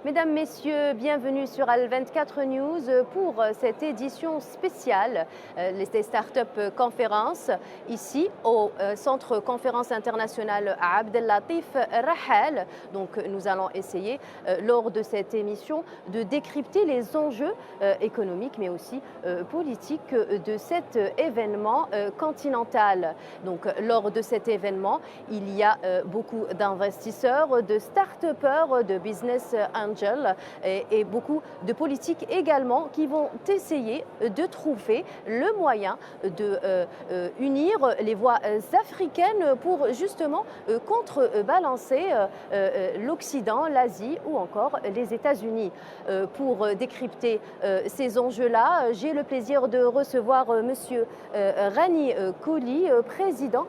Mesdames, Messieurs, bienvenue sur Al24 News pour cette édition spéciale des Startup Conférences, ici au Centre Conférence Internationale Abdellatif Rahal. Donc nous allons essayer lors de cette émission de décrypter les enjeux économiques mais aussi politiques de cet événement continental. Donc lors de cet événement, il y a beaucoup d'investisseurs, de start-upers, de business angels et beaucoup de politiques également qui vont essayer de trouver le moyen de unir les voix africaines pour justement contrebalancer l'Occident, l'Asie ou encore les États-Unis. Pour décrypter ces enjeux-là, j'ai le plaisir de recevoir Monsieur Rani Kouli, président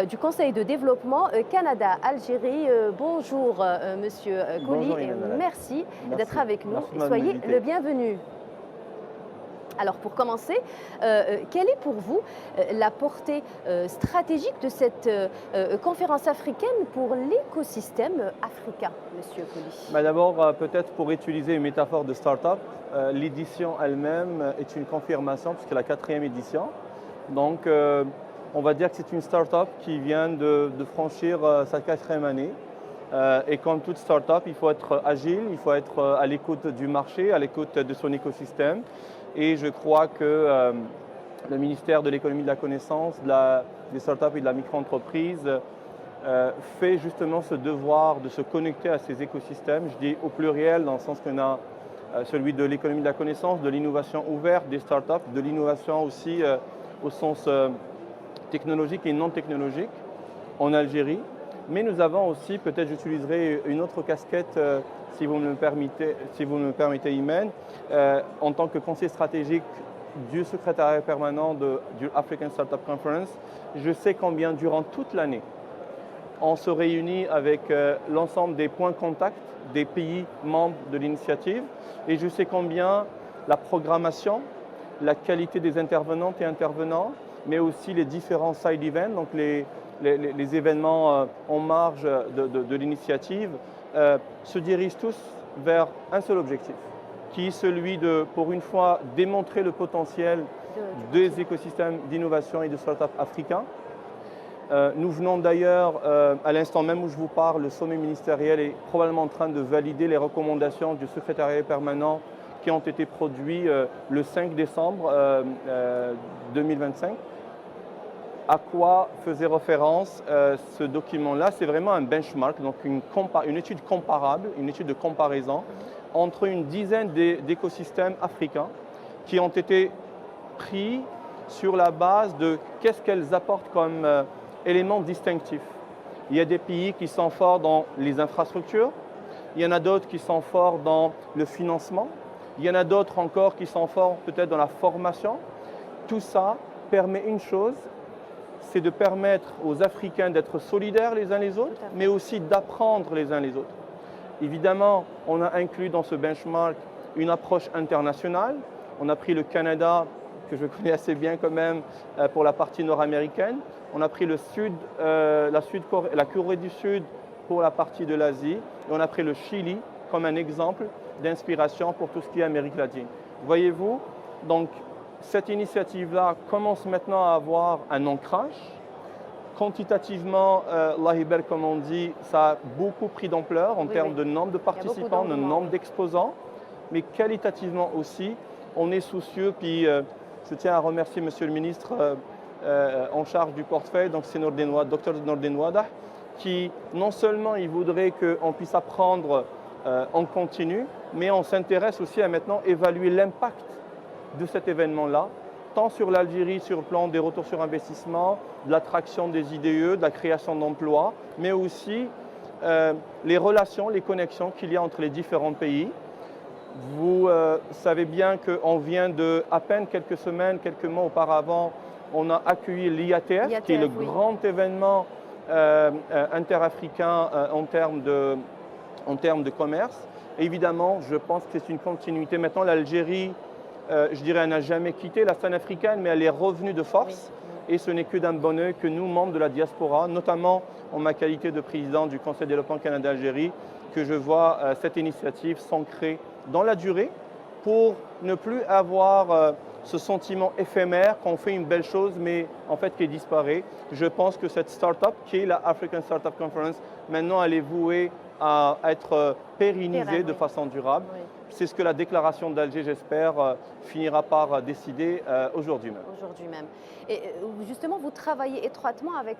du Conseil de développement Canada-Algérie. Bonjour Monsieur Kouli et merci d'être avec nous. Soyez le bienvenu. Alors pour commencer, quelle est pour vous la portée stratégique de cette conférence africaine pour l'écosystème africain, Monsieur Kouli? D'abord, peut-être pour utiliser une métaphore de start-up, l'édition elle-même est une confirmation puisque c'est la 4e édition. Donc on va dire que c'est une start-up qui vient de franchir sa 4e année. Et comme toute start-up, il faut être agile, il faut être à l'écoute du marché, à l'écoute de son écosystème. Et je crois que le ministère de l'économie de la connaissance, des start-up et de la micro-entreprise fait justement ce devoir de se connecter à ces écosystèmes. Je dis au pluriel dans le sens qu'on a celui de l'économie de la connaissance, de l'innovation ouverte des start-up, de l'innovation aussi au sens technologique et non technologique en Algérie. Mais nous avons aussi, peut-être j'utiliserai une autre casquette, si vous me permettez, Imen, en tant que conseiller stratégique du secrétariat permanent du African Startup Conference. Je sais combien durant toute l'année, on se réunit avec l'ensemble des points contact des pays membres de l'initiative et je sais combien la programmation, la qualité des intervenantes et intervenants, mais aussi les différents side events, donc les événements en marge de l'initiative, se dirigent tous vers un seul objectif, qui est celui de, pour une fois, démontrer le potentiel des écosystèmes d'innovation et de start-up africains. Nous venons d'ailleurs, à l'instant même où je vous parle, le sommet ministériel est probablement en train de valider les recommandations du secrétariat permanent qui ont été produites le 5 décembre 2025. À quoi faisait référence ce document-là? C'est vraiment un benchmark, donc une étude comparable, une étude de comparaison entre une dizaine d'écosystèmes africains qui ont été pris sur la base de qu'est-ce qu'elles apportent comme éléments distinctifs. Il y a des pays qui sont forts dans les infrastructures, il y en a d'autres qui sont forts dans le financement, il y en a d'autres encore qui sont forts peut-être dans la formation. Tout ça permet une chose, c'est de permettre aux Africains d'être solidaires les uns les autres, mais aussi d'apprendre les uns les autres. Évidemment, on a inclus dans ce benchmark une approche internationale. On a pris le Canada, que je connais assez bien quand même, pour la partie nord-américaine. On a pris la Corée du Sud pour la partie de l'Asie. Et on a pris le Chili comme un exemple d'inspiration pour tout ce qui est Amérique latine. Voyez-vous, donc, cette initiative-là commence maintenant à avoir un ancrage. Quantitativement, l'Ahiber, comme on dit, ça a beaucoup pris d'ampleur en termes de nombre de participants, de nombre d'exposants, mais qualitativement aussi, on est soucieux. Puis je tiens à remercier Monsieur le ministre en charge du portefeuille, donc c'est Dr Nordin Wadah, qui non seulement il voudrait qu'on puisse apprendre en continu, mais on s'intéresse aussi à maintenant évaluer l'impact de cet événement-là, tant sur l'Algérie, sur le plan des retours sur investissement, de l'attraction des IDE, de la création d'emplois, mais aussi les relations, les connexions qu'il y a entre les différents pays. Vous savez bien qu'on vient de, à peine quelques semaines, quelques mois auparavant, on a accueilli l'IATF, qui est le grand événement interafricain en termes de commerce. Évidemment, je pense que c'est une continuité. Maintenant, l'Algérie, je dirais, elle n'a jamais quitté la scène africaine, mais elle est revenue de force. Et ce n'est que d'un bon oeil que nous, membres de la diaspora, notamment en ma qualité de président du Conseil de développement Canada-Algérie, que je vois cette initiative s'ancrer dans la durée pour ne plus avoir ce sentiment éphémère qu'on fait une belle chose mais en fait qui disparaît. Je pense que cette start-up qui est la African Startup Conference, maintenant elle est vouée à être pérennisée de façon durable. Oui. C'est ce que la déclaration d'Alger, j'espère, finira par décider aujourd'hui même. Aujourd'hui même. Et justement, vous travaillez étroitement avec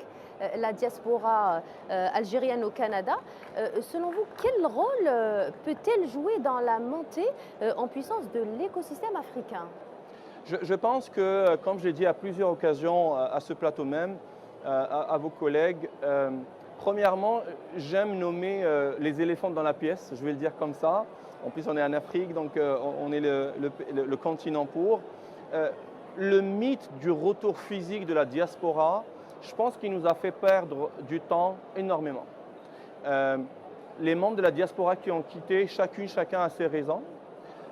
la diaspora algérienne au Canada. Selon vous, quel rôle peut-elle jouer dans la montée en puissance de l'écosystème africain? Je pense que, comme je l'ai dit à plusieurs occasions à ce plateau même, à vos collègues, premièrement, j'aime nommer les éléphants dans la pièce, je vais le dire comme ça. En plus, on est en Afrique, donc on est le continent pour. Le mythe du retour physique de la diaspora, je pense qu'il nous a fait perdre du temps énormément. Les membres de la diaspora qui ont quitté, chacun a ses raisons.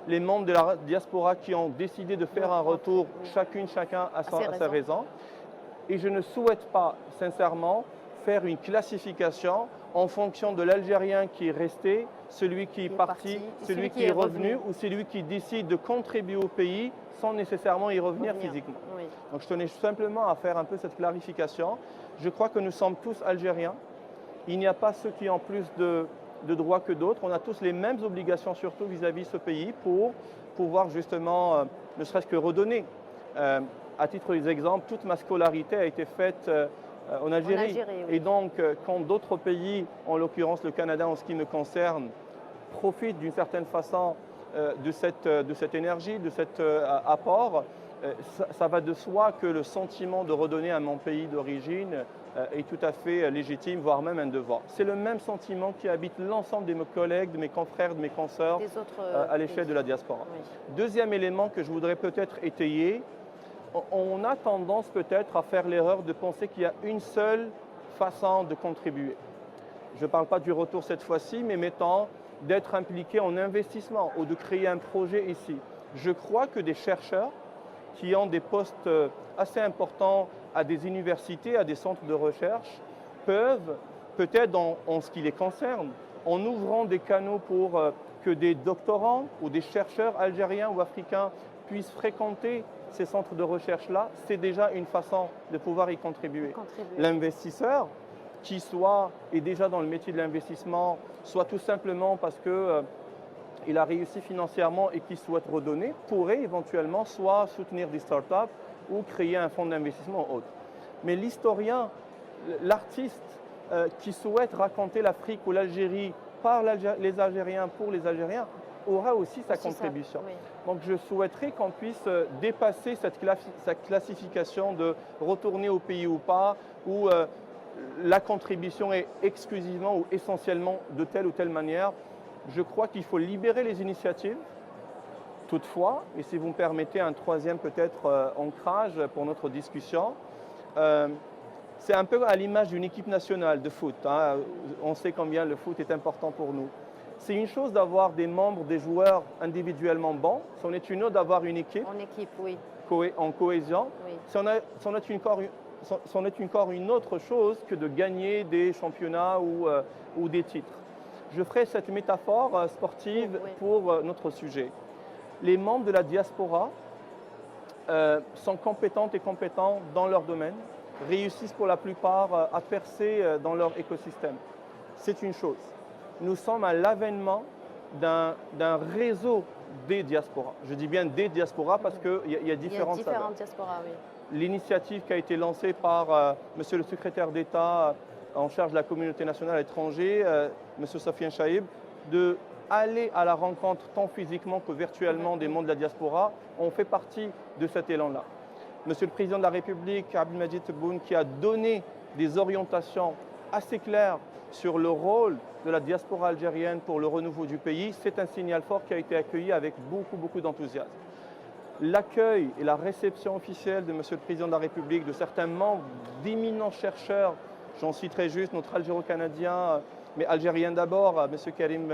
Les membres de la diaspora qui ont décidé de faire un retour, chacun a sa raison. Et je ne souhaite pas, sincèrement, faire une classification en fonction de l'Algérien qui est resté, celui qui est parti, celui qui est revenu ou celui qui décide de contribuer au pays sans nécessairement y revenir physiquement. Oui. Donc je tenais simplement à faire un peu cette clarification. Je crois que nous sommes tous Algériens. Il n'y a pas ceux qui ont plus de droits que d'autres. On a tous les mêmes obligations, surtout vis-à-vis de ce pays, pour pouvoir justement, ne serait-ce que redonner. À titre d'exemple, toute ma scolarité a été faite en Algérie. Oui. Et donc, quand d'autres pays, en l'occurrence le Canada en ce qui me concerne, profitent d'une certaine façon de cette énergie, de cet apport, ça va de soi que le sentiment de redonner à mon pays d'origine est tout à fait légitime, voire même un devoir. C'est le même sentiment qui habite l'ensemble de mes collègues, de mes confrères, de mes consoeurs à l'échelle de la diaspora. Oui. Deuxième Deuxième élément que je voudrais peut-être étayer, on a tendance peut-être à faire l'erreur de penser qu'il y a une seule façon de contribuer. Je ne parle pas du retour cette fois-ci, mais mettons d'être impliqué en investissement ou de créer un projet ici. Je crois que des chercheurs qui ont des postes assez importants à des universités, à des centres de recherche, peuvent, peut-être en ce qui les concerne, en ouvrant des canaux pour que des doctorants ou des chercheurs algériens ou africains puissent fréquenter ces centres de recherche-là, c'est déjà une façon de pouvoir y contribuer. L'investisseur, qui soit est déjà dans le métier de l'investissement, soit tout simplement parce qu'il a réussi financièrement et qu'il souhaite redonner, pourrait éventuellement soit soutenir des startups ou créer un fonds d'investissement ou autre. Mais l'historien, l'artiste qui souhaite raconter l'Afrique ou l'Algérie par les Algériens pour les Algériens, aura aussi sa contribution. Oui. Donc je souhaiterais qu'on puisse dépasser cette classification de retourner au pays ou pas, où la contribution est exclusivement ou essentiellement de telle ou telle manière. Je crois qu'il faut libérer les initiatives. Toutefois, et si vous me permettez un troisième peut-être ancrage pour notre discussion, c'est un peu à l'image d'une équipe nationale de foot. Hein. On sait combien le foot est important pour nous. C'est une chose d'avoir des membres, des joueurs individuellement bons, c'en est une autre d'avoir une équipe. En équipe, oui. En cohésion. Oui. C'en est encore une autre chose que de gagner des championnats ou des titres. Je ferai cette métaphore sportive pour notre sujet. Les membres de la diaspora sont compétentes et compétents dans leur domaine, réussissent pour la plupart à percer dans leur écosystème. C'est une chose. Nous sommes à l'avènement d'un réseau des diasporas. Je dis bien des diasporas parce qu'il y a différentes diasporas. Oui. L'initiative qui a été lancée par Monsieur le secrétaire d'État en charge de la communauté nationale à l'étranger, Monsieur Sofiane Chaïb, de aller à la rencontre tant physiquement que virtuellement des membres de la diaspora, on fait partie de cet élan-là. Monsieur le Président de la République, Abdelmadjid Tebboune, qui a donné des orientations assez claires sur le rôle de la diaspora algérienne pour le renouveau du pays, c'est un signal fort qui a été accueilli avec beaucoup d'enthousiasme. L'accueil et la réception officielle de Monsieur le Président de la République, de certains membres, d'éminents chercheurs, j'en citerai juste notre algéro-canadien, mais algérien d'abord, Monsieur Karim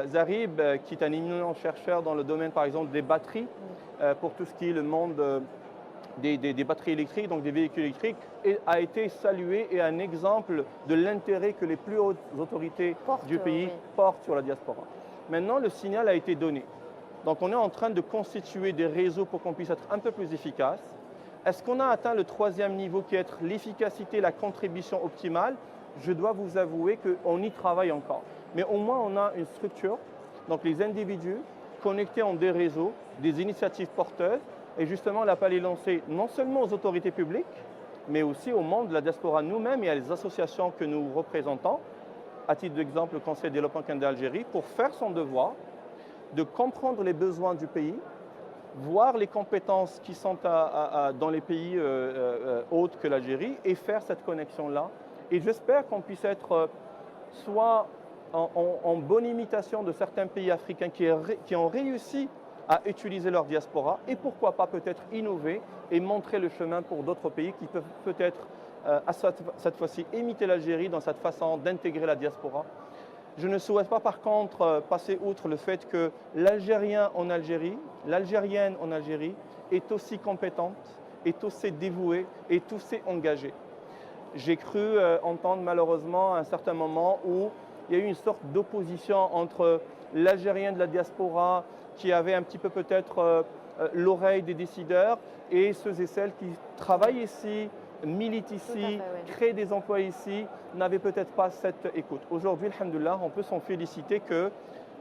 Zarib, qui est un éminent chercheur dans le domaine par exemple des batteries, pour tout ce qui est le monde des batteries électriques, donc des véhicules électriques, a été salué et un exemple de l'intérêt que les plus hautes autorités du pays portent sur la diaspora. Maintenant, le signal a été donné. Donc on est en train de constituer des réseaux pour qu'on puisse être un peu plus efficace. Est-ce qu'on a atteint le troisième niveau qui est l'efficacité, la contribution optimale? Je dois vous avouer qu'on y travaille encore. Mais au moins on a une structure, donc les individus connectés en des réseaux, des initiatives porteuses. Et justement, l'appel est lancé non seulement aux autorités publiques, mais aussi au monde de la diaspora nous-mêmes et à les associations que nous représentons. À titre d'exemple, le Conseil de développement Canada Algérie, pour faire son devoir de comprendre les besoins du pays, voir les compétences qui sont dans les pays autres que l'Algérie et faire cette connexion-là. Et j'espère qu'on puisse être soit en bonne imitation de certains pays africains qui ont réussi à utiliser leur diaspora et pourquoi pas peut-être innover et montrer le chemin pour d'autres pays qui peuvent peut-être cette fois-ci imiter l'Algérie dans cette façon d'intégrer la diaspora. Je ne souhaite pas par contre passer outre le fait que l'Algérien en Algérie, l'Algérienne en Algérie est aussi compétente, est aussi dévouée, est aussi engagée. J'ai cru entendre malheureusement à un certain moment où il y a eu une sorte d'opposition entre l'Algérien de la diaspora qui avait un petit peu peut-être l'oreille des décideurs et ceux et celles qui travaillent ici, militent ici, créent des emplois ici, n'avaient peut-être pas cette écoute. Aujourd'hui, alhamdoulilah, on peut s'en féliciter que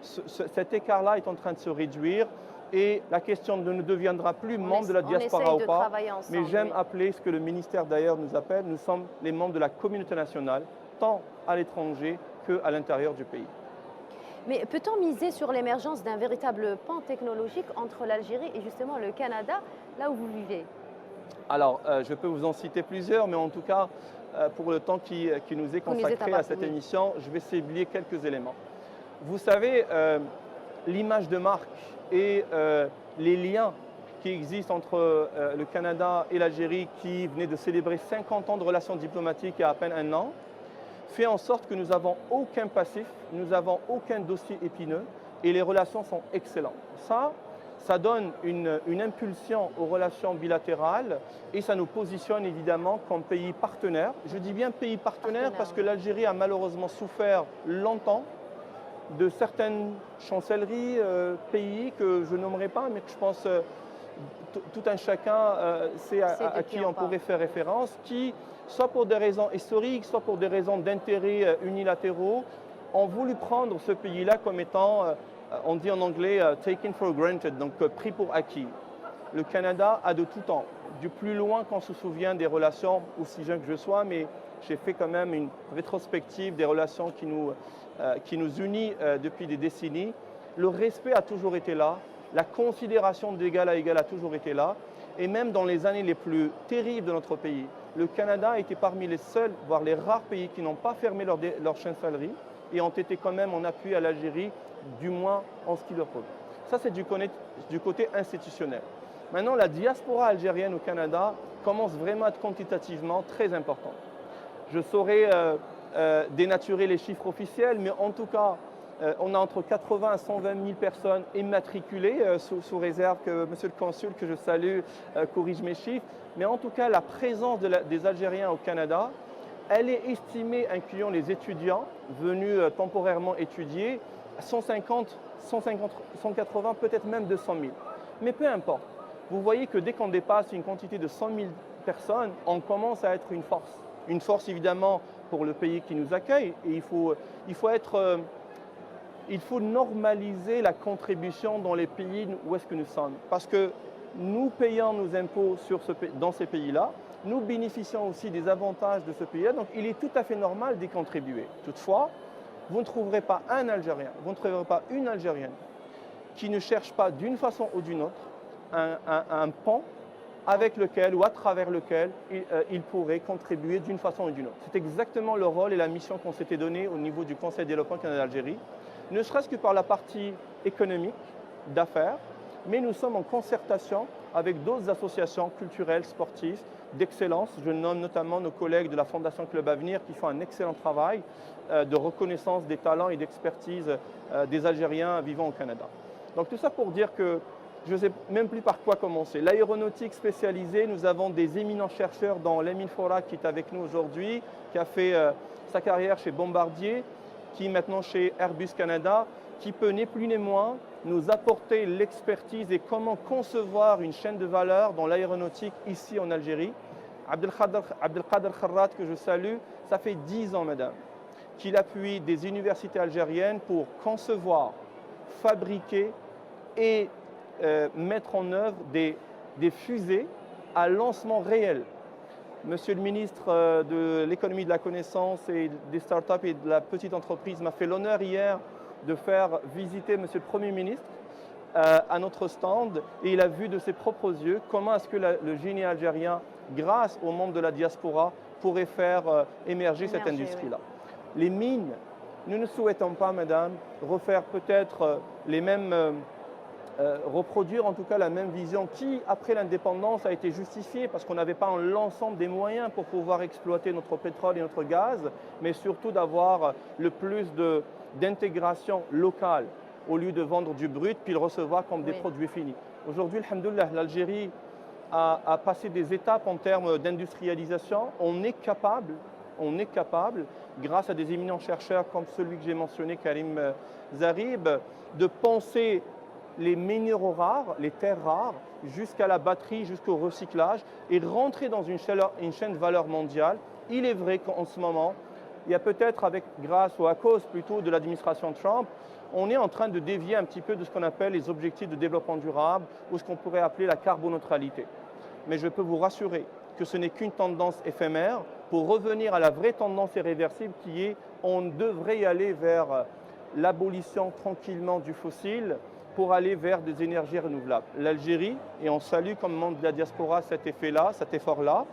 cet écart-là est en train de se réduire et la question ne deviendra plus membre de la diaspora ou pas. Mais j'aime appeler ce que le ministère d'ailleurs nous appelle, nous sommes les membres de la communauté nationale, tant à l'étranger qu'à l'intérieur du pays. Mais peut-on miser sur l'émergence d'un véritable pont technologique entre l'Algérie et justement le Canada, là où vous vivez? Alors, je peux vous en citer plusieurs, mais en tout cas, pour le temps qui nous est consacré à cette émission, je vais cibler quelques éléments. Vous savez, l'image de marque et les liens qui existent entre le Canada et l'Algérie, qui venaient de célébrer 50 ans de relations diplomatiques il y a à peine un an, fait en sorte que nous n'avons aucun passif, nous n'avons aucun dossier épineux et les relations sont excellentes. Ça donne une impulsion aux relations bilatérales et ça nous positionne évidemment comme pays partenaire. Je dis bien pays partenaire parce que l'Algérie a malheureusement souffert longtemps de certaines chancelleries, pays que je nommerai pas, mais que je pense tout un chacun sait à qui on pourrait faire référence, qui, soit pour des raisons historiques, soit pour des raisons d'intérêts unilatéraux, ont voulu prendre ce pays-là comme étant, on dit en anglais, taken for granted, donc pris pour acquis. Le Canada a de tout temps, du plus loin qu'on se souvient des relations, aussi jeune que je sois, mais j'ai fait quand même une rétrospective des relations qui nous unit depuis des décennies. Le respect a toujours été là, la considération d'égal à égal a toujours été là, et même dans les années les plus terribles de notre pays, le Canada était parmi les seuls, voire les rares pays qui n'ont pas fermé leur chancellerie et ont été quand même en appui à l'Algérie, du moins en ce qui leur pose. Ça, c'est du côté institutionnel. Maintenant, la diaspora algérienne au Canada commence vraiment à être quantitativement très importante. Je saurais dénaturer les chiffres officiels, mais en tout cas, on a entre 80 et 120 000 personnes immatriculées, sous réserve que monsieur le consul, que je salue, corrige mes chiffres. Mais en tout cas, la présence des Algériens au Canada, elle est estimée, incluant les étudiants venus temporairement étudier, à 150, 180, peut-être même 200 000. Mais peu importe. Vous voyez que dès qu'on dépasse une quantité de 100 000 personnes, on commence à être une force. Une force évidemment pour le pays qui nous accueille. Et il faut normaliser la contribution dans les pays où est-ce que nous sommes. Parce que nous payons nos impôts dans ces pays-là, nous bénéficions aussi des avantages de ce pays-là, donc il est tout à fait normal d'y contribuer. Toutefois, vous ne trouverez pas un Algérien, vous ne trouverez pas une Algérienne qui ne cherche pas d'une façon ou d'une autre un pont avec lequel ou à travers lequel il pourrait contribuer d'une façon ou d'une autre. C'est exactement le rôle et la mission qu'on s'était donné au niveau du Conseil de développement Canada-Algérie, ne serait-ce que par la partie économique, d'affaires, mais nous sommes en concertation avec d'autres associations culturelles, sportives, d'excellence. Je nomme notamment nos collègues de la Fondation Club Avenir qui font un excellent travail de reconnaissance des talents et d'expertise des Algériens vivant au Canada. Donc tout ça pour dire que je ne sais même plus par quoi commencer. L'aéronautique spécialisée, nous avons des éminents chercheurs dans Lamine Fora qui est avec nous aujourd'hui, qui a fait sa carrière chez Bombardier, qui est maintenant chez Airbus Canada, qui peut ni plus ni moins nous apporter l'expertise et comment concevoir une chaîne de valeur dans l'aéronautique ici en Algérie. Abdelkader Kharrat, que je salue, ça fait 10 ans, madame, qu'il appuie des universités algériennes pour concevoir, fabriquer et mettre en œuvre des fusées à lancement réel. Monsieur le ministre de l'économie de la connaissance et des startups et de la petite entreprise m'a fait l'honneur hier de faire visiter Monsieur le Premier ministre à notre stand et il a vu de ses propres yeux comment est-ce que le génie algérien, grâce aux membres de la diaspora, pourrait faire émerger cette industrie-là. Oui. Les mines, nous ne souhaitons pas, madame, refaire peut-être les mêmes... reproduire en tout cas la même vision qui, après l'indépendance, a été justifiée parce qu'on n'avait pas l'ensemble des moyens pour pouvoir exploiter notre pétrole et notre gaz, mais surtout d'avoir le plus d'intégration locale au lieu de vendre du brut puis le recevoir comme des produits finis. Aujourd'hui, alhamdoulilah, l'Algérie a passé des étapes en termes d'industrialisation. On est capable, grâce à des éminents chercheurs comme celui que j'ai mentionné, Karim Zarib, de penser les minéraux rares, les terres rares, jusqu'à la batterie, jusqu'au recyclage et rentrer dans une chaîne de valeur mondiale. Il est vrai qu'en ce moment, il y a peut-être grâce ou à cause plutôt de l'administration Trump, on est en train de dévier un petit peu de ce qu'on appelle les objectifs de développement durable ou ce qu'on pourrait appeler la carboneutralité. Mais je peux vous rassurer que ce n'est qu'une tendance éphémère pour revenir à la vraie tendance irréversible qui est on devrait y aller vers l'abolition tranquillement du fossile pour aller vers des énergies renouvelables. L'Algérie, et on salue comme membre de la diaspora cet effet-là, cet effort-là,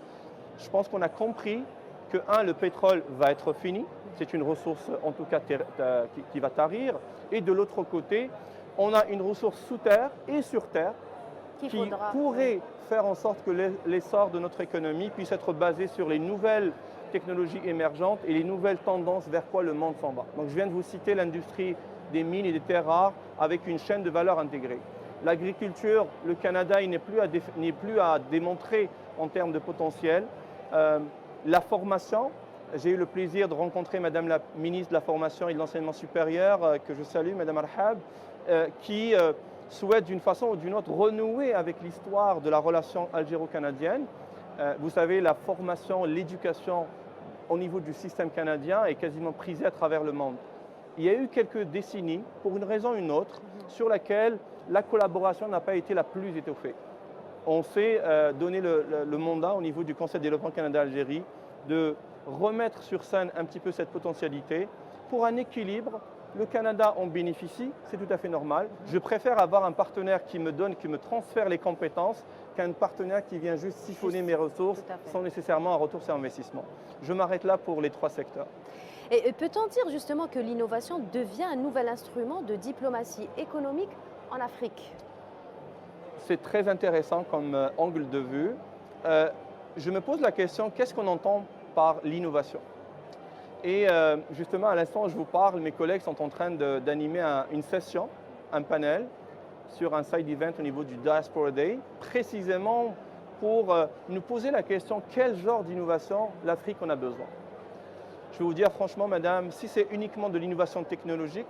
je pense qu'on a compris que, le pétrole va être fini, c'est une ressource en tout cas qui va tarir, et de l'autre côté, on a une ressource sous terre et sur terre qui pourrait faire en sorte que l'essor de notre économie puisse être basé sur les nouvelles technologies émergentes et les nouvelles tendances vers quoi le monde s'en va. Donc je viens de vous citer l'industrie des mines et des terres rares avec une chaîne de valeur intégrée. L'agriculture, le Canada, il n'est plus à démontrer en termes de potentiel. La formation, j'ai eu le plaisir de rencontrer Madame la ministre de la Formation et de l'Enseignement supérieur, que je salue, Madame Arhab, qui souhaite d'une façon ou d'une autre renouer avec l'histoire de la relation algéro-canadienne. Vous savez, la formation, l'éducation au niveau du système canadien est quasiment prisée à travers le monde. Il y a eu quelques décennies, pour une raison ou une autre, sur laquelle la collaboration n'a pas été la plus étoffée. On s'est donné le mandat au niveau du Conseil de développement Canada-Algérie de remettre sur scène un petit peu cette potentialité pour un équilibre. Le Canada en bénéficie, c'est tout à fait normal. Je préfère avoir un partenaire qui me transfère les compétences qu'un partenaire qui vient juste siphonner mes ressources sans nécessairement un retour sur investissement. Je m'arrête là pour les 3 secteurs. Et peut-on dire justement que l'innovation devient un nouvel instrument de diplomatie économique en Afrique? C'est très intéressant comme angle de vue. Je me pose la question, qu'est-ce qu'on entend par l'innovation? Et justement, à l'instant où je vous parle, mes collègues sont en train d'animer une session, un panel, sur un side event au niveau du Diaspora Day, précisément pour nous poser la question, quel genre d'innovation l'Afrique en a besoin? Je vais vous dire franchement, madame, si c'est uniquement de l'innovation technologique,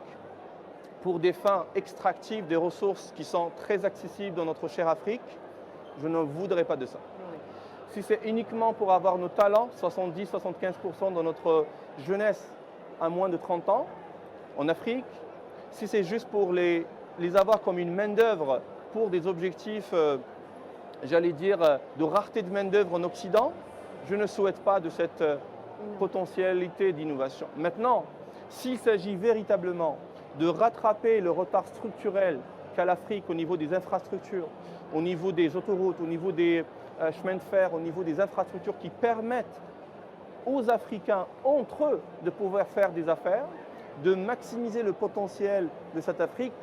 pour des fins extractives des ressources qui sont très accessibles dans notre chère Afrique, je ne voudrais pas de ça. Oui. Si c'est uniquement pour avoir nos talents, 70-75% dans notre jeunesse à moins de 30 ans, en Afrique, si c'est juste pour les avoir comme une main-d'œuvre pour des objectifs, j'allais dire, de rareté de main-d'œuvre en Occident, je ne souhaite pas de cette potentialité d'innovation. Maintenant, s'il s'agit véritablement de rattraper le retard structurel qu'a l'Afrique au niveau des infrastructures, au niveau des autoroutes, au niveau des chemins de fer, au niveau des infrastructures qui permettent aux Africains, entre eux, de pouvoir faire des affaires, de maximiser le potentiel de cette Afrique,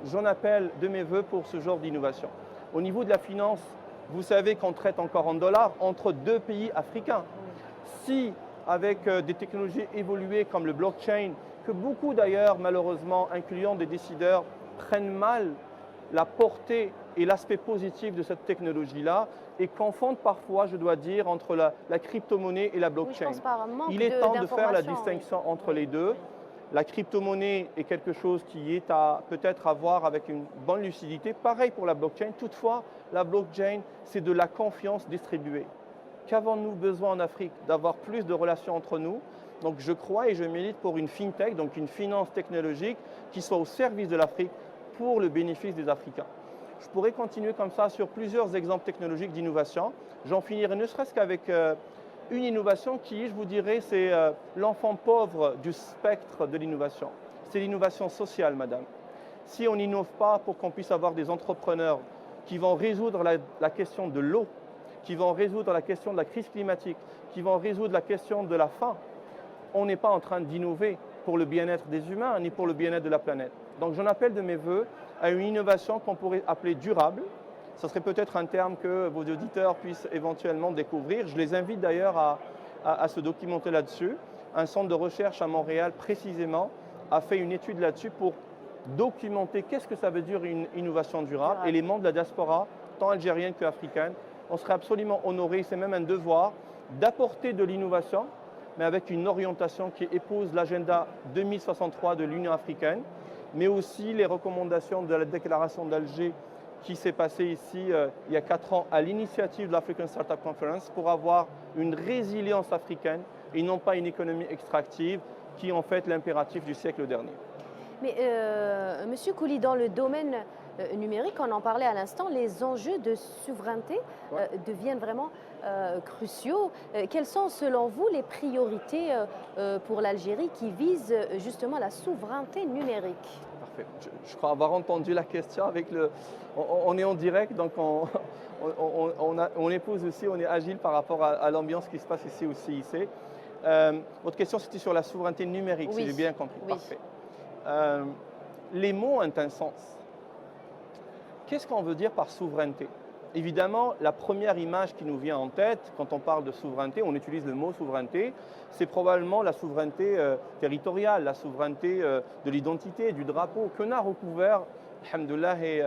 j'en appelle de mes voeux pour ce genre d'innovation. Au niveau de la finance, vous savez qu'on traite encore en dollars entre 2 pays africains. Si, avec des technologies évoluées comme le blockchain, que beaucoup d'ailleurs, malheureusement, incluant des décideurs, prennent mal la portée et l'aspect positif de cette technologie-là et confondent parfois, je dois dire, entre la crypto-monnaie et la blockchain. Oui, je pense par un manque Il est temps de faire la d'information, distinction oui. entre les deux. La crypto-monnaie est quelque chose qui est à peut-être à voir avec une bonne lucidité. Pareil pour la blockchain. Toutefois, la blockchain, c'est de la confiance distribuée. Qu'avons-nous besoin en Afrique? D'avoir plus de relations entre nous. Donc je crois et je milite pour une fintech, donc une finance technologique qui soit au service de l'Afrique pour le bénéfice des Africains. Je pourrais continuer comme ça sur plusieurs exemples technologiques d'innovation. J'en finirai ne serait-ce qu'avec une innovation qui, je vous dirais, c'est l'enfant pauvre du spectre de l'innovation. C'est l'innovation sociale, madame. Si on n'innove pas pour qu'on puisse avoir des entrepreneurs qui vont résoudre la question de l'eau, qui vont résoudre la question de la crise climatique, qui vont résoudre la question de la faim, on n'est pas en train d'innover pour le bien-être des humains ni pour le bien-être de la planète. Donc j'en appelle de mes voeux à une innovation qu'on pourrait appeler durable. Ce serait peut-être un terme que vos auditeurs puissent éventuellement découvrir. Je les invite d'ailleurs à se documenter là-dessus. Un centre de recherche à Montréal, précisément, a fait une étude là-dessus pour documenter qu'est-ce que ça veut dire une innovation durable. Et les membres de la diaspora, tant algérienne qu'africaine, on serait absolument honorés, c'est même un devoir, d'apporter de l'innovation, mais avec une orientation qui épouse l'agenda 2063 de l'Union africaine, mais aussi les recommandations de la déclaration d'Alger qui s'est passée ici il y a 4 ans à l'initiative de l'African Startup Conference pour avoir une résilience africaine et non pas une économie extractive qui est en fait l'impératif du siècle dernier. Mais Monsieur Kouli, dans le domaine numérique, on en parlait à l'instant, les enjeux de souveraineté deviennent vraiment cruciaux. Quelles sont selon vous les priorités pour l'Algérie qui visent justement la souveraineté numérique? Parfait. Je crois avoir entendu la question avec le... On est en direct, donc on épouse aussi, on est agile par rapport à l'ambiance qui se passe ici au CIC. Votre question, c'était sur la souveraineté numérique, oui. si j'ai bien compris. Oui. Parfait. Les mots ont un sens. Qu'est-ce qu'on veut dire par souveraineté? Évidemment, la première image qui nous vient en tête quand on parle de souveraineté, on utilise le mot souveraineté, c'est probablement la souveraineté territoriale, la souveraineté de l'identité, du drapeau, qu'on a recouvert, alhamdoulilah et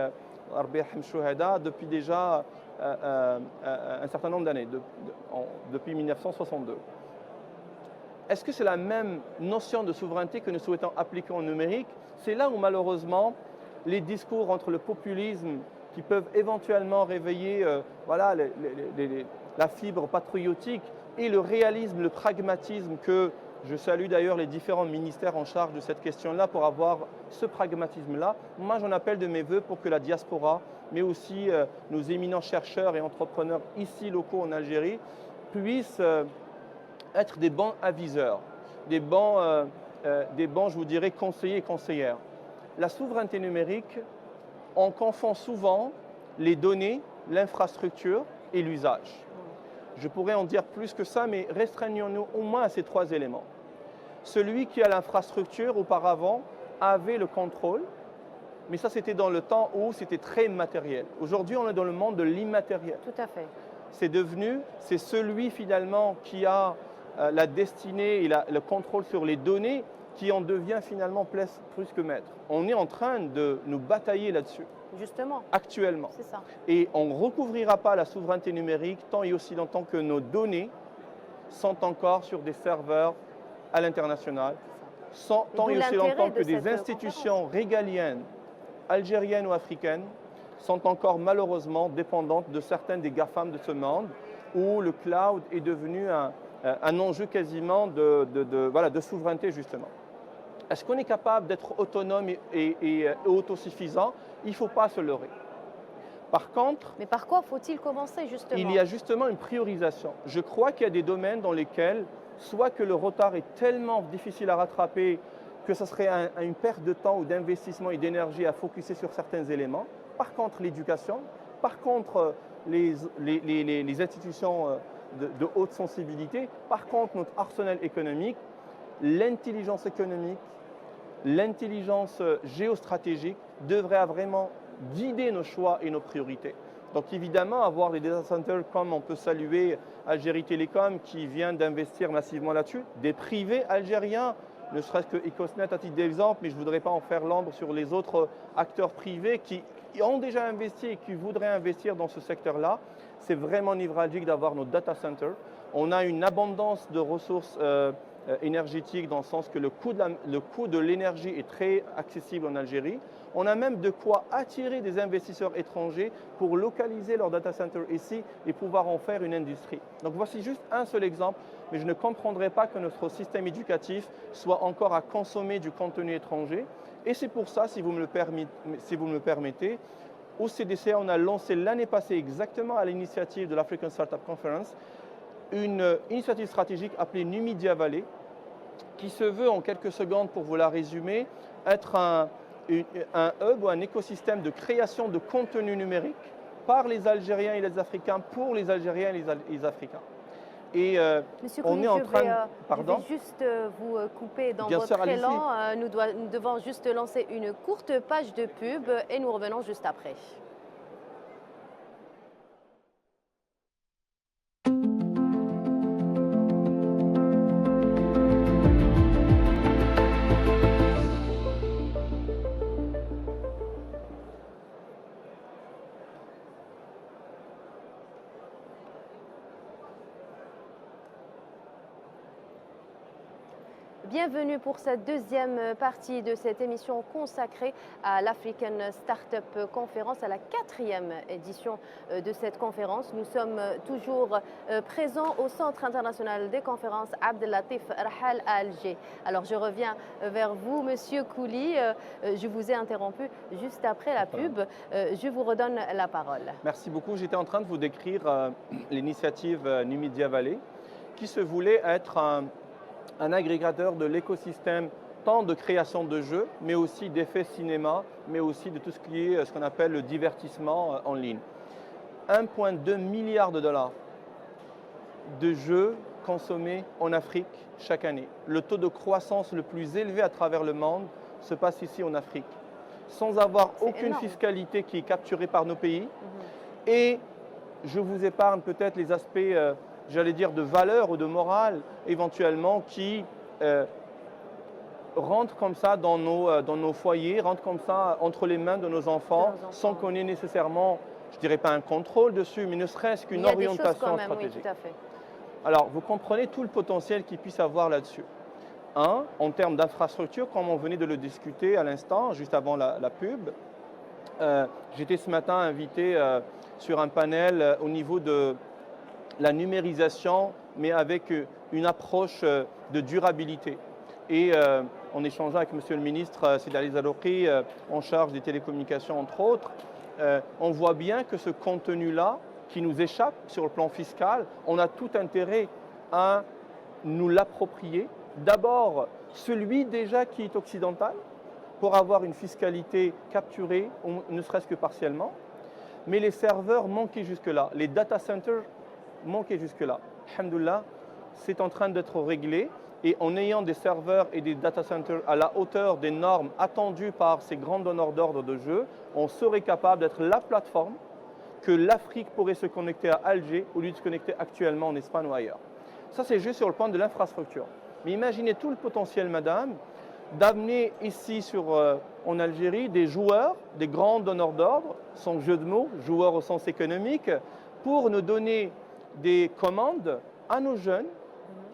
depuis déjà un certain nombre d'années, depuis 1962. Est-ce que c'est la même notion de souveraineté que nous souhaitons appliquer au numérique? C'est là où malheureusement les discours entre le populisme qui peuvent éventuellement réveiller la fibre patriotique et le réalisme, le pragmatisme que je salue d'ailleurs les différents ministères en charge de cette question-là pour avoir ce pragmatisme-là. Moi, j'en appelle de mes voeux pour que la diaspora, mais aussi nos éminents chercheurs et entrepreneurs ici locaux en Algérie, puissent être des bons aviseurs, des bons, je vous dirais, conseillers et conseillères. La souveraineté numérique, on confond souvent les données, l'infrastructure et l'usage. Je pourrais en dire plus que ça, mais restreignons-nous au moins à ces 3 éléments. Celui qui a l'infrastructure auparavant avait le contrôle, mais ça c'était dans le temps où c'était très matériel. Aujourd'hui, on est dans le monde de l'immatériel. Tout à fait. C'est celui finalement qui a la destinée et le contrôle sur les données qui en devient finalement plus que maître. On est en train de nous batailler là-dessus. Justement. Actuellement. C'est ça. Et on ne recouvrira pas la souveraineté numérique tant et aussi longtemps que nos données sont encore sur des serveurs à l'international, tant et aussi longtemps que des institutions régaliennes, algériennes ou africaines, sont encore malheureusement dépendantes de certaines des GAFAM de ce monde, où le cloud est devenu un enjeu quasiment de souveraineté justement. Est-ce qu'on est capable d'être autonome et autosuffisant? Il ne faut pas se leurrer. Par contre... Mais par quoi faut-il commencer justement? Il y a justement une priorisation. Je crois qu'il y a des domaines dans lesquels, soit que le retard est tellement difficile à rattraper que ce serait une perte de temps ou d'investissement et d'énergie à focuser sur certains éléments. Par contre, l'éducation, par contre, les institutions de haute sensibilité, par contre, notre arsenal économique, l'intelligence économique, l'intelligence géostratégique devrait vraiment guider nos choix et nos priorités. Donc évidemment, avoir des data centers comme on peut saluer Algérie Télécom qui vient d'investir massivement là-dessus, des privés algériens, ne serait-ce que Ecosnet à titre d'exemple, mais je ne voudrais pas en faire l'ombre sur les autres acteurs privés qui ont déjà investi et qui voudraient investir dans ce secteur-là, c'est vraiment névralgique d'avoir nos data centers. On a une abondance de ressources énergétiques dans le sens que le coût de l'énergie est très accessible en Algérie. On a même de quoi attirer des investisseurs étrangers pour localiser leur data center ici et pouvoir en faire une industrie. Donc voici juste un seul exemple, mais je ne comprendrais pas que notre système éducatif soit encore à consommer du contenu étranger. Et c'est pour ça, si vous me le permettez, au CDC, on a lancé l'année passée, exactement à l'initiative de l'African Startup Conference, une initiative stratégique appelée Numidia Valley, qui se veut, en quelques secondes pour vous la résumer, être un hub ou un écosystème de création de contenu numérique par les Algériens et les Africains, pour les Algériens et les Africains. Et Monsieur on Kouli, est en train de... Pardon, je vais juste vous couper dans Bien votre sûr, élan. Nous devons juste lancer une courte page de pub et nous revenons juste après. Bienvenue pour cette deuxième partie de cette émission consacrée à l'African Startup Conference, à la 4e édition de cette conférence. Nous sommes toujours présents au Centre international des conférences Abdellatif Rahal à Alger. Alors je reviens vers vous, Monsieur Kouli. Je vous ai interrompu juste après la pub. Je vous redonne la parole. Merci beaucoup. J'étais en train de vous décrire l'initiative Numidia Valley, qui se voulait être un agrégateur de l'écosystème tant de création de jeux, mais aussi d'effets cinéma, mais aussi de tout ce qui est ce qu'on appelle le divertissement en ligne. 1,2 milliard de dollars de jeux consommés en Afrique chaque année. Le taux de croissance le plus élevé à travers le monde se passe ici en Afrique, sans avoir aucune fiscalité qui est capturée par nos pays. Et je vous épargne peut-être les aspects j'allais dire de valeur ou de morale éventuellement qui rentrent comme ça dans nos foyers, rentrent comme ça entre les mains de nos enfants sans qu'on ait nécessairement, je ne dirais pas un contrôle dessus, mais ne serait-ce qu'une orientation stratégique. Oui, tout à fait. Alors, vous comprenez tout le potentiel qu'il puisse avoir là-dessus. En termes d'infrastructure, comme on venait de le discuter à l'instant, juste avant la pub, j'étais ce matin invité sur un panel au niveau de la numérisation, mais avec une approche de durabilité. Et en échangeant avec Monsieur le ministre Sidi Ali Zalouki, en charge des télécommunications entre autres, on voit bien que ce contenu-là, qui nous échappe sur le plan fiscal, on a tout intérêt à nous l'approprier. D'abord, celui déjà qui est occidental, pour avoir une fiscalité capturée, ne serait-ce que partiellement. Mais les serveurs manquaient jusque-là, les data centers manquaient jusque-là. Alhamdoulilah, c'est en train d'être réglé et en ayant des serveurs et des data centers à la hauteur des normes attendues par ces grands donneurs d'ordre de jeux, on serait capable d'être la plateforme que l'Afrique pourrait se connecter à Alger au lieu de se connecter actuellement en Espagne ou ailleurs. Ça, c'est juste sur le plan de l'infrastructure. Mais imaginez tout le potentiel, madame, d'amener ici en Algérie des joueurs, des grands donneurs d'ordre, sans jeu de mots, joueurs au sens économique, pour nous donner des commandes à nos jeunes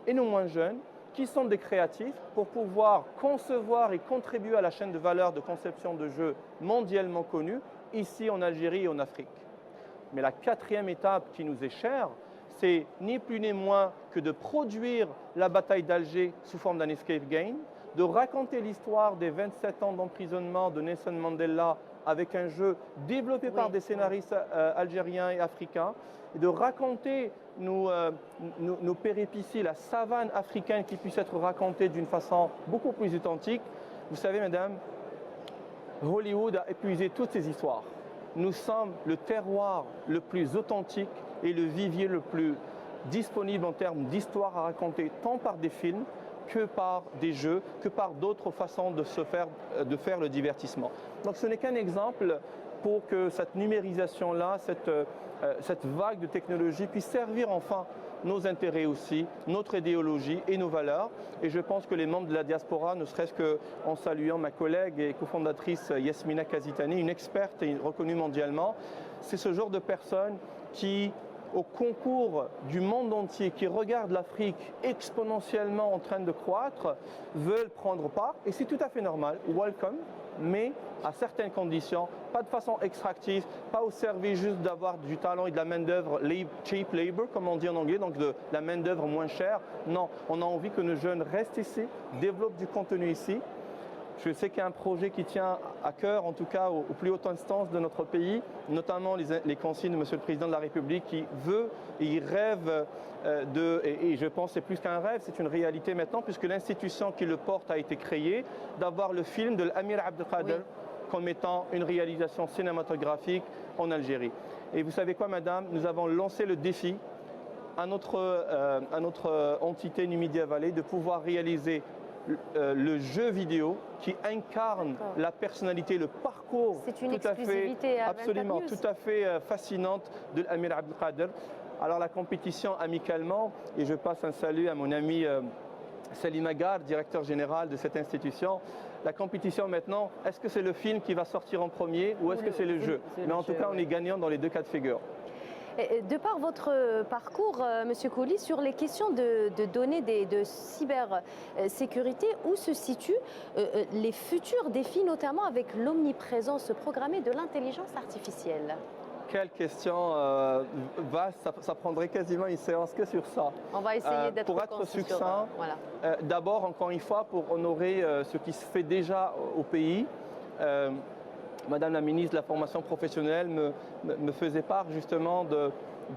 et nos moins jeunes qui sont des créatifs pour pouvoir concevoir et contribuer à la chaîne de valeur de conception de jeux mondialement connus ici en Algérie et en Afrique. Mais la 4e étape qui nous est chère, c'est ni plus ni moins que de produire la bataille d'Alger sous forme d'un escape game, de raconter l'histoire des 27 ans d'emprisonnement de Nelson Mandela avec un jeu développé par des scénaristes algériens et africains, et de raconter nos péripéties, la savane africaine qui puisse être racontée d'une façon beaucoup plus authentique. Vous savez, mesdames, Hollywood a épuisé toutes ces histoires. Nous sommes le terroir le plus authentique et le vivier le plus disponible en termes d'histoire à raconter, tant par des films que par des jeux, que par d'autres façons de faire le divertissement. Donc ce n'est qu'un exemple pour que cette numérisation-là, cette vague de technologie puisse servir enfin nos intérêts aussi, notre idéologie et nos valeurs. Et je pense que les membres de la diaspora, ne serait-ce qu'en saluant ma collègue et cofondatrice Yasmina Kazitani, une experte et reconnue mondialement, c'est ce genre de personnes qui, au concours du monde entier, qui regardent l'Afrique exponentiellement en train de croître, veulent prendre part. Et c'est tout à fait normal, welcome, mais à certaines conditions, pas de façon extractive, pas au service juste d'avoir du talent et de la main-d'œuvre cheap labor, comme on dit en anglais, donc de la main-d'œuvre moins chère. Non, on a envie que nos jeunes restent ici, développent du contenu ici. Je sais qu'il y a un projet qui tient à cœur, en tout cas aux plus hautes instances de notre pays, notamment les consignes de M. le Président de la République qui veut et il rêve et je pense que c'est plus qu'un rêve, c'est une réalité maintenant, puisque l'institution qui le porte a été créée, d'avoir le film de l'Amir Abdelkader comme étant une réalisation cinématographique en Algérie. Et vous savez quoi, madame, nous avons lancé le défi à notre entité Numidia Valley de pouvoir réaliser le jeu vidéo qui incarne la personnalité, le parcours tout à fait, absolument, tout à fait fascinante de l'Amir Abdelkader. Alors la compétition amicalement, et je passe un salut à mon ami Salim Agar, directeur général de cette institution. La compétition maintenant, est-ce que c'est le film qui va sortir en premier ou est-ce que c'est le jeu? Mais en tout cas, on est gagnant dans les deux cas de figure. De par votre parcours, Monsieur Kohli, sur les questions de données de cybersécurité, où se situent les futurs défis, notamment avec l'omniprésence programmée de l'intelligence artificielle? Quelle question vaste, ça prendrait quasiment une séance que sur ça. On va essayer d'être pour être succinct. Voilà. D'abord, encore une fois, pour honorer ce qui se fait déjà au pays, Madame la ministre de la formation professionnelle me faisait part justement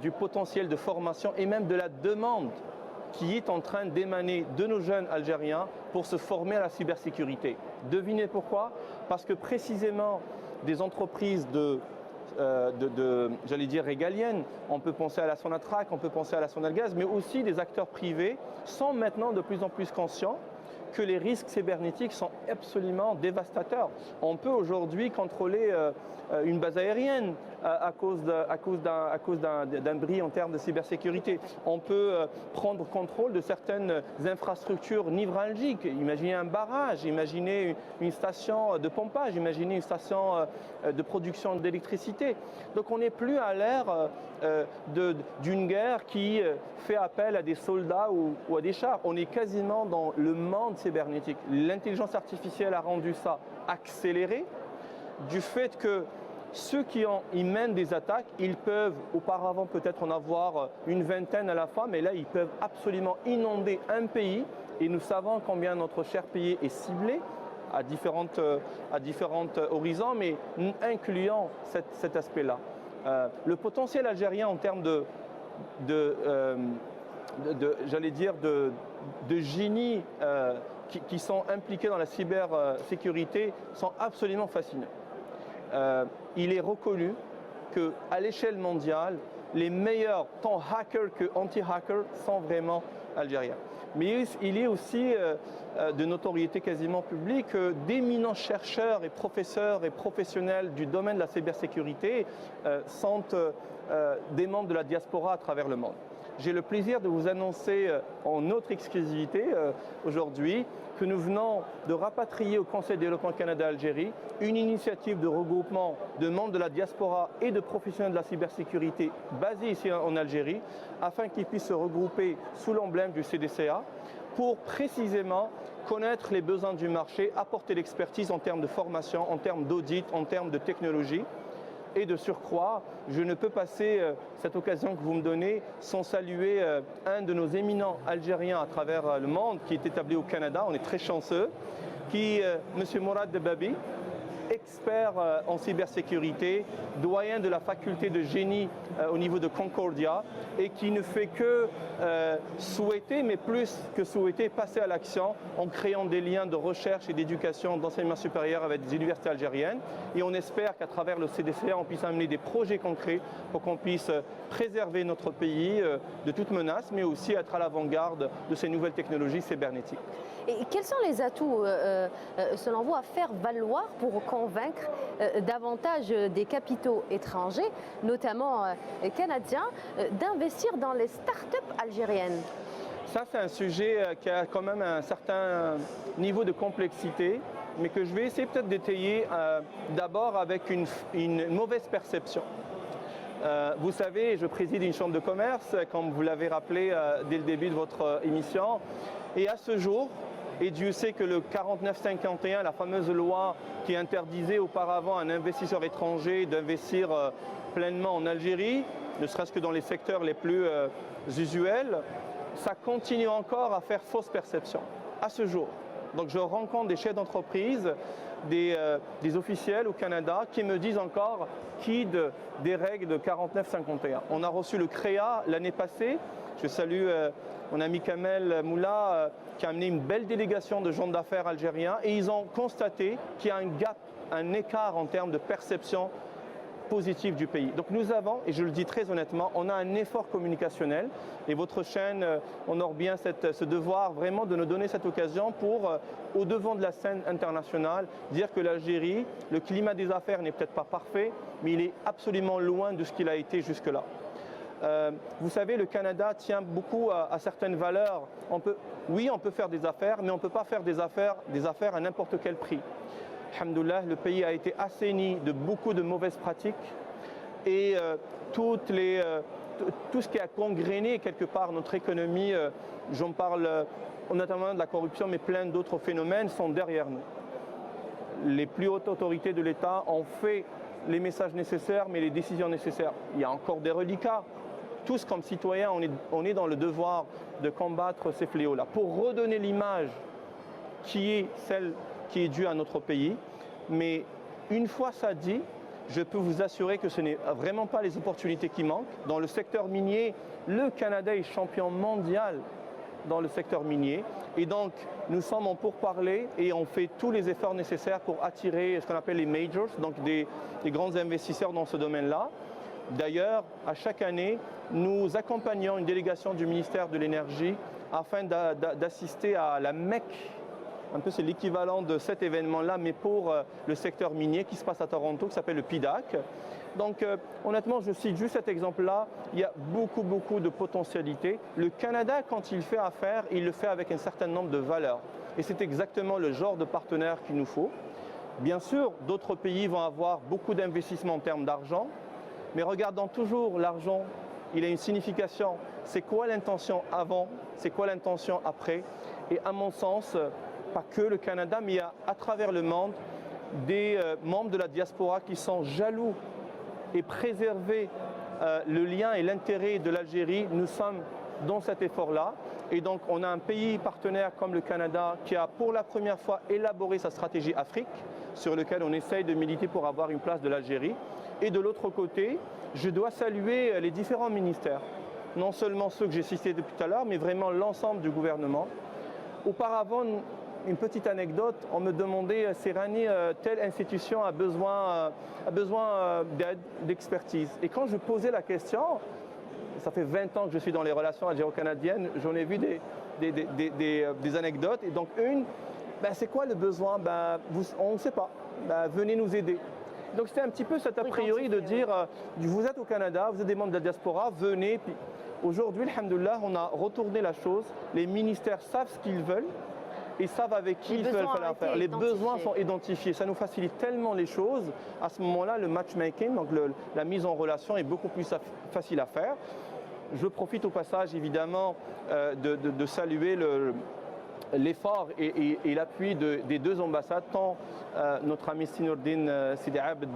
du potentiel de formation et même de la demande qui est en train d'émaner de nos jeunes Algériens pour se former à la cybersécurité. Devinez pourquoi? Parce que précisément des entreprises j'allais dire régaliennes, on peut penser à la Sonatrach, on peut penser à la Sonalgaz, mais aussi des acteurs privés sont maintenant de plus en plus conscients que les risques cybernétiques sont absolument dévastateurs. On peut aujourd'hui contrôler une base aérienne à cause d'un bris en termes de cybersécurité. On peut prendre contrôle de certaines infrastructures névralgiques. Imaginez un barrage, imaginez une station de pompage, imaginez une station de production d'électricité. Donc on n'est plus à l'ère d'une guerre qui fait appel à des soldats ou à des chars. On est quasiment dans le monde cybernétique. L'intelligence artificielle a rendu ça accéléré du fait que ceux qui y mènent des attaques, ils peuvent auparavant peut-être en avoir une vingtaine à la fois, mais là ils peuvent absolument inonder un pays et nous savons combien notre cher pays est ciblé à différents horizons, mais incluant cet aspect-là. Le potentiel algérien en termes j'allais dire, de génie qui sont impliqués dans la cybersécurité sont absolument fascinants. Il est reconnu qu'à l'échelle mondiale, les meilleurs, tant hackers que anti-hackers, sont vraiment algériens. Mais il est aussi de notoriété quasiment publique d'éminents chercheurs et professeurs et professionnels du domaine de la cybersécurité sont des membres de la diaspora à travers le monde. J'ai le plaisir de vous annoncer en notre exclusivité aujourd'hui que nous venons de rapatrier au Conseil de développement Canada-Algérie une initiative de regroupement de membres de la diaspora et de professionnels de la cybersécurité basés ici en Algérie afin qu'ils puissent se regrouper sous l'emblème du CDCA pour précisément connaître les besoins du marché, apporter l'expertise en termes de formation, en termes d'audit, en termes de technologie. Et de surcroît, je ne peux passer cette occasion que vous me donnez sans saluer un de nos éminents Algériens à travers le monde qui est établi au Canada, on est très chanceux, qui est M. Mourad Debabi, expert en cybersécurité, doyen de la faculté de génie au niveau de Concordia et qui ne fait que souhaiter, mais plus que souhaiter, passer à l'action en créant des liens de recherche et d'éducation d'enseignement supérieur avec des universités algériennes. Et on espère qu'à travers le CDCA, on puisse amener des projets concrets pour qu'on puisse préserver notre pays de toute menace, mais aussi être à l'avant-garde de ces nouvelles technologies cybernétiques. Et quels sont les atouts, selon vous, à faire valoir pour convaincre davantage des capitaux étrangers, notamment canadiens, d'investir dans les start-up algériennes? Ça, c'est un sujet qui a quand même un certain niveau de complexité, mais que je vais essayer peut-être d'étayer d'abord avec une mauvaise perception. Vous savez, je préside une chambre de commerce, comme vous l'avez rappelé dès le début de votre émission, et à ce jour, et Dieu sait que le 49-51, la fameuse loi qui interdisait auparavant à un investisseur étranger d'investir pleinement en Algérie, ne serait-ce que dans les secteurs les plus usuels, ça continue encore à faire fausse perception, à ce jour. Donc je rencontre des chefs d'entreprise, des officiels au Canada qui me disent encore quitte des règles de 49-51. On a reçu le CREA l'année passée. Je salue mon ami Kamel Moula qui a amené une belle délégation de gens d'affaires algériens et ils ont constaté qu'il y a un gap, un écart en termes de perception positive du pays. Donc nous avons, et je le dis très honnêtement, on a un effort communicationnel et votre chaîne honore bien ce devoir vraiment de nous donner cette occasion pour, au devant de la scène internationale, dire que l'Algérie, le climat des affaires n'est peut-être pas parfait, mais il est absolument loin de ce qu'il a été jusque-là. Vous savez, le Canada tient beaucoup à certaines valeurs. Oui, on peut faire des affaires, mais on ne peut pas faire des affaires à n'importe quel prix. Alhamdoulilah, le pays a été assaini de beaucoup de mauvaises pratiques et tout ce qui a gangréné quelque part notre économie, j'en parle notamment de la corruption, mais plein d'autres phénomènes sont derrière nous. Les plus hautes autorités de l'État ont fait les messages nécessaires, mais les décisions nécessaires. Il y a encore des reliquats. Tous comme citoyens, on est dans le devoir de combattre ces fléaux-là pour redonner l'image qui est celle qui est due à notre pays. Mais une fois ça dit, je peux vous assurer que ce n'est vraiment pas les opportunités qui manquent. Dans le secteur minier, le Canada est champion mondial dans le secteur minier. Et donc, nous sommes en pourparlers et on fait tous les efforts nécessaires pour attirer ce qu'on appelle les majors, donc des grands investisseurs dans ce domaine-là. D'ailleurs, à chaque année, nous accompagnons une délégation du ministère de l'Énergie afin d'assister à la Mecque. Un peu c'est l'équivalent de cet événement-là, mais pour le secteur minier qui se passe à Toronto, qui s'appelle le PDAC. Donc honnêtement, je cite juste cet exemple-là, il y a beaucoup de potentialités. Le Canada, quand il fait affaire, il le fait avec un certain nombre de valeurs. Et c'est exactement le genre de partenaire qu'il nous faut. Bien sûr, d'autres pays vont avoir beaucoup d'investissements en termes d'argent, mais regardons toujours l'argent, il a une signification. C'est quoi l'intention avant, c'est quoi l'intention après? Et à mon sens, pas que le Canada, mais il y a à travers le monde des membres de la diaspora qui sont jaloux et préserver le lien et l'intérêt de l'Algérie. Nous sommes dans cet effort-là. Et donc on a un pays partenaire comme le Canada qui a pour la première fois élaboré sa stratégie Afrique, sur lequel on essaye de militer pour avoir une place de l'Algérie. Et de l'autre côté, je dois saluer les différents ministères, non seulement ceux que j'ai cités depuis tout à l'heure, mais vraiment l'ensemble du gouvernement. Auparavant, une petite anecdote, on me demandait, Serrani, telle institution a besoin d'aide, d'expertise. Et quand je posais la question, ça fait 20 ans que je suis dans les relations algéro-canadiennes, j'en ai vu des anecdotes. Et donc c'est quoi le besoin? On ne sait pas, venez nous aider. Donc c'était un petit peu cet a priori de dire, vous êtes au Canada, vous êtes des membres de la diaspora, venez. Puis aujourd'hui, alhamdoulilah, on a retourné la chose, les ministères savent ce qu'ils veulent, et savent avec qui ils veulent faire. Les besoins sont identifiés. Ça nous facilite tellement les choses. À ce moment-là, le matchmaking, donc la mise en relation est beaucoup plus facile à faire. Je profite au passage, évidemment, de saluer l'effort et l'appui des deux ambassades, tant notre ami Sinourdine Sidi Abd,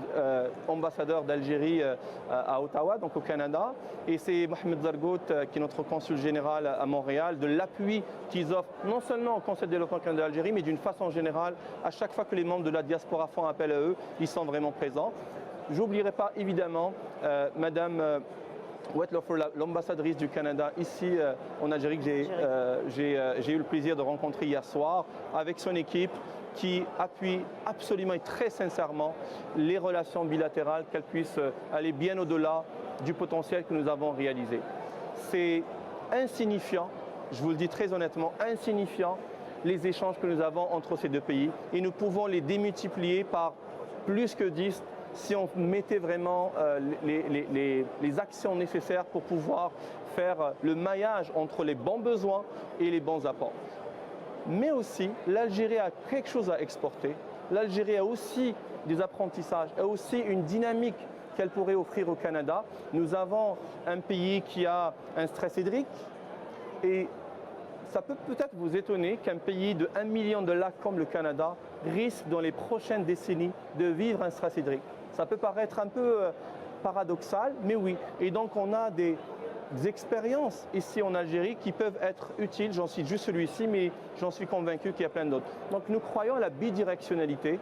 ambassadeur d'Algérie à Ottawa, donc au Canada, et c'est Mohamed Zargout, qui est notre consul général à Montréal, de l'appui qu'ils offrent non seulement au Conseil de développement canadien d'Algérie, mais d'une façon générale, à chaque fois que les membres de la diaspora font appel à eux, ils sont vraiment présents. J'oublierai pas évidemment Madame Wetlofer, l'ambassadrice du Canada ici en Algérie, que j'ai eu le plaisir de rencontrer hier soir, avec son équipe qui appuie absolument et très sincèrement les relations bilatérales, qu'elles puissent aller bien au-delà du potentiel que nous avons réalisé. C'est insignifiant, je vous le dis très honnêtement, insignifiant les échanges que nous avons entre ces deux pays, et nous pouvons les démultiplier par plus que 10 si on mettait vraiment les actions nécessaires pour pouvoir faire le maillage entre les bons besoins et les bons apports. Mais aussi, l'Algérie a quelque chose à exporter. L'Algérie a aussi des apprentissages, a aussi une dynamique qu'elle pourrait offrir au Canada. Nous avons un pays qui a un stress hydrique et ça peut peut-être vous étonner qu'un pays de 1 million de lacs comme le Canada risque dans les prochaines décennies de vivre un stress hydrique. Ça peut paraître un peu paradoxal, mais oui. Et donc on a des expériences ici en Algérie qui peuvent être utiles. J'en cite juste celui-ci, mais j'en suis convaincu qu'il y a plein d'autres. Donc nous croyons à la bidirectionnalité.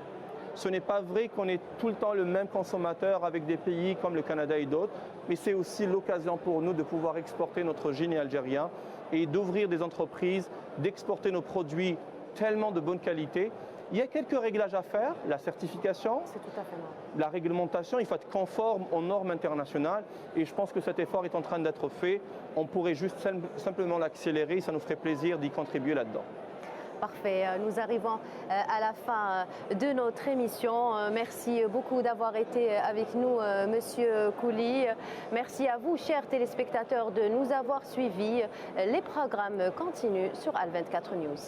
Ce n'est pas vrai qu'on est tout le temps le même consommateur avec des pays comme le Canada et d'autres, mais c'est aussi l'occasion pour nous de pouvoir exporter notre génie algérien et d'ouvrir des entreprises, d'exporter nos produits tellement de bonne qualité. Il y a quelques réglages à faire, la certification, C'est tout à fait normal. la réglementation, il faut être conforme aux normes internationales et je pense que cet effort est en train d'être fait. On pourrait juste simplement l'accélérer, ça nous ferait plaisir d'y contribuer là-dedans. Parfait, nous arrivons à la fin de notre émission. Merci beaucoup d'avoir été avec nous, Monsieur Kouli. Merci à vous, chers téléspectateurs, de nous avoir suivis. Les programmes continuent sur Al 24 News.